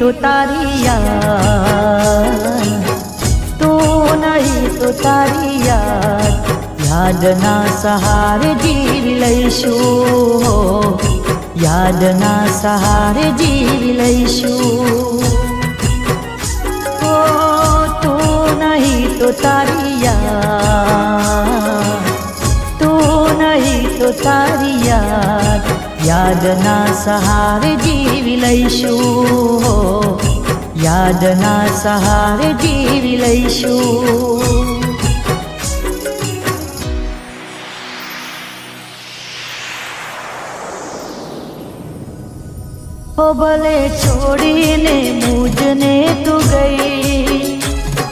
तो तारी याद, तू नहीं तो तारी याद, यादना सहारे जीवी लईशुं, यादना सहारे जीवी लईशुं। ओ तू नहीं तो तारी याद, तू नहीं तो तारी याद, यादना सहारे जीवी लईशुं, यादना सहारे जीवी लईशुं। ओ भले छोड़ीने मुझने तू गई,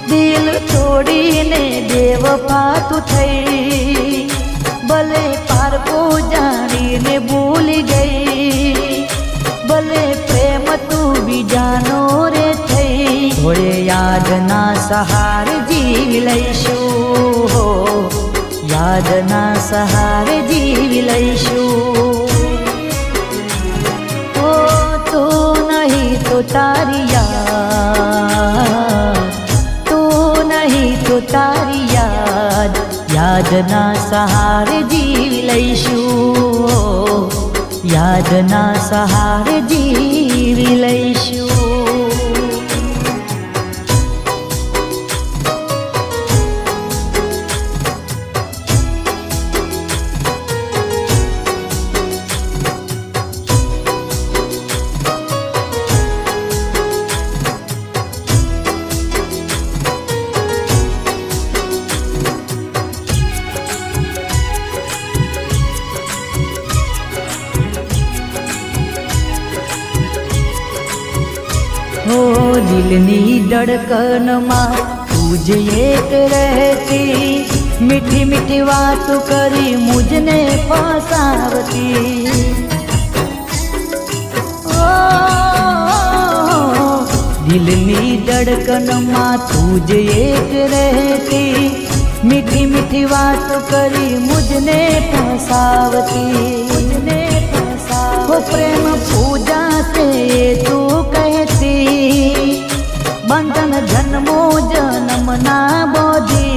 दिल छोड़ीने बेवफा तू थई, भले पारको जाणीने भूली गई, भले प्रेम तू भी जानो रे थई, थोड़े यादना सहारे जीवी लईशुं, यादना सहारे जीवी लईशुं। तो तारी याद, तू नहीं तो तारी याद, यादना सहारे जीवी लईशुं, यादना सहारे जीवी लईशुं। हो दिलनी धड़कनमा तुझ एक रहती, मीठी मीठी बात करी मुझने फसावती। ओ दिलनी धड़कनमा तुझ एक रहती, मीठी मीठी बात करी मुझने फसावती, मुझने फसावती। वो प्रेम पूजा से तू कहती, बंधन जन्मो जन्म ना बोधी।